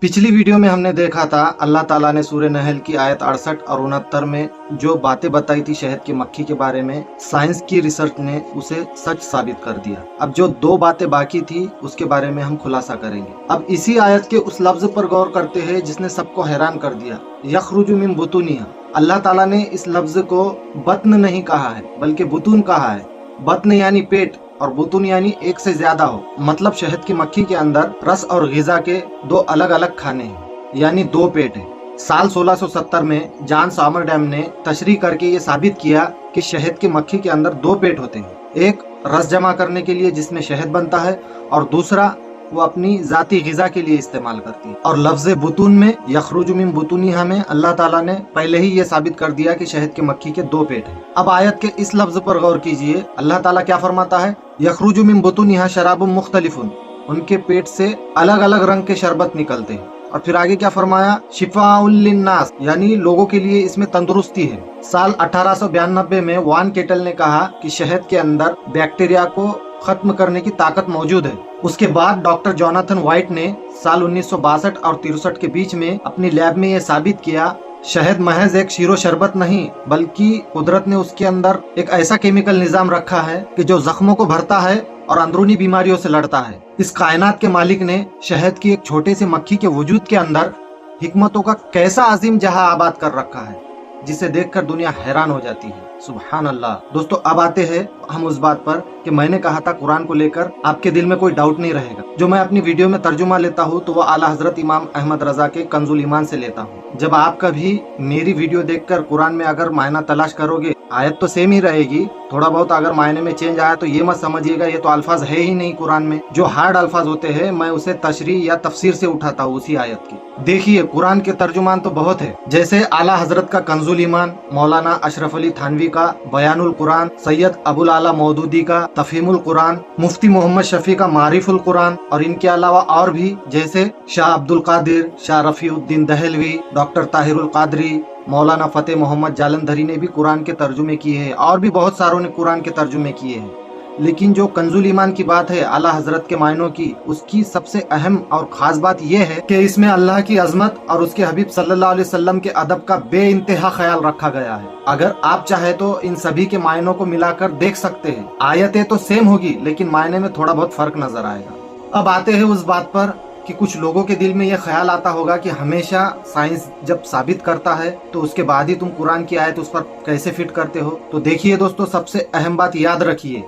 पिछली वीडियो में हमने देखा था अल्लाह ताला ने सूरह नहल की आयत 68 और 69 में जो बातें बताई थी शहद की मक्खी के बारे में, साइंस की रिसर्च ने उसे सच साबित कर दिया। अब जो दो बातें बाकी थी उसके बारे में हम खुलासा करेंगे। अब इसी आयत के उस लफ्ज पर गौर करते हैं जिसने सबको हैरान कर दिया, यखरुजु मिन बुतूनिहा। अल्लाह ताला ने इस लफ्ज को बत्न नहीं कहा है बल्कि बुतून कहा है। बत्न यानी पेट और बुतून यानी एक से ज्यादा हो, मतलब शहद की मक्खी के अंदर रस और ग़िज़ा के दो अलग अलग खाने हैं, यानी दो पेट हैं। साल 1670 में जॉन सॉमरडैम ने तशरीह करके ये साबित किया कि शहद की मक्खी के अंदर दो पेट होते हैं, एक रस जमा करने के लिए जिसमें शहद बनता है और दूसरा वो अपनी जाती ग़िज़ा के लिए इस्तेमाल करती है। और लफ्ज़ बुतून में यखरुजु मिन बुतूनिहा में अल्लाह ताला ने पहले ही ये साबित कर दिया कि शहद की मक्खी के दो पेट हैं। अब आयत के इस लफ्ज़ पर गौर कीजिए, अल्लाह ताला क्या फरमाता है, यखरुजु मिन बुतूनिहा शराबुम मुख्तलिफुन, उनके पेट से अलग अलग रंग के शरबत निकलते हैं। और फिर आगे क्या फरमाया, शिफाउल लिन्नास, यानी लोगों के लिए इसमें तंदुरुस्ती है। साल 1892 में वान केटल ने कहा कि शहद के अंदर बैक्टीरिया को खत्म करने की ताकत मौजूद है। उसके बाद डॉक्टर जोनाथन वाइट ने साल 1962 और 63 के बीच में अपनी लैब में यह साबित किया, शहद महज एक शीरो शरबत नहीं बल्कि कुदरत ने उसके अंदर एक ऐसा केमिकल निजाम रखा है कि जो जख्मों को भरता है और अंदरूनी बीमारियों से लड़ता है। इस कायनात के मालिक ने शहद की एक छोटे से मक्खी के वजूद के अंदर हिकमतों का कैसा अजीम जहां आबाद कर रखा है, जिसे देखकर दुनिया हैरान हो जाती है। सुभान अल्लाह। दोस्तों, अब आते हैं हम उस बात पर कि मैंने कहा था कुरान को लेकर आपके दिल में कोई डाउट नहीं रहेगा। जो मैं अपनी वीडियो में तर्जुमा लेता हूँ तो वह आला हजरत इमाम अहमद रजा के कंजुल ईमान से लेता हूँ। जब आप कभी मेरी वीडियो देखकर कुरान में अगर मायना तलाश करोगे, आयत तो सेम ही रहेगी, थोड़ा बहुत अगर मायने में चेंज आया तो ये मत समझिएगा ये तो अल्फाज है ही नहीं कुरान में। जो हार्ड अल्फाज होते हैं मैं उसे तशरीह या तफसीर से उठाता हूँ उसी आयत की। देखिए, कुरान के तर्जुमान तो बहुत है, जैसे आला हजरत का कंजुल ईमान, मौलाना अशरफ अली थानवी का बयानुल कुरान, सैयद अबुल आला मौदूदी का तफहीमुल कुरान, मुफ्ती मोहम्मद शफी का मारिफुल कुरान, और इनके अलावा और भी जैसे शाह अब्दुल कादिर, शाह रफीउद्दीन दहलवी, डॉक्टर ताहिरुल कादरी, मौलाना फतेह मोहम्मद जालंधरी ने भी कुरान के तर्जुमे किए हैं और भी बहुत सारों ने कुरान के तर्जुमे किए हैं। लेकिन जो कंजुल ईमान की बात है आला हजरत के मायनों की, उसकी सबसे अहम और खास बात यह है कि इसमें अल्लाह की अजमत और उसके हबीब सल्लल्लाहु अलैहि वसल्लम के अदब का बेइंतहा ख्याल रखा गया है। अगर आप चाहे तो इन सभी के मायनों को मिलाकर देख सकते हैं। आयतें तो सेम होगी लेकिन मायने में थोड़ा बहुत फर्क नजर आएगा। अब आते हैं उस बात पर कि कुछ लोगों के दिल में यह ख्याल आता होगा कि हमेशा साइंस जब साबित करता है तो उसके बाद ही तुम कुरान की आयत उस पर कैसे फिट करते हो। तो देखिए दोस्तों, सबसे अहम बात याद रखिए,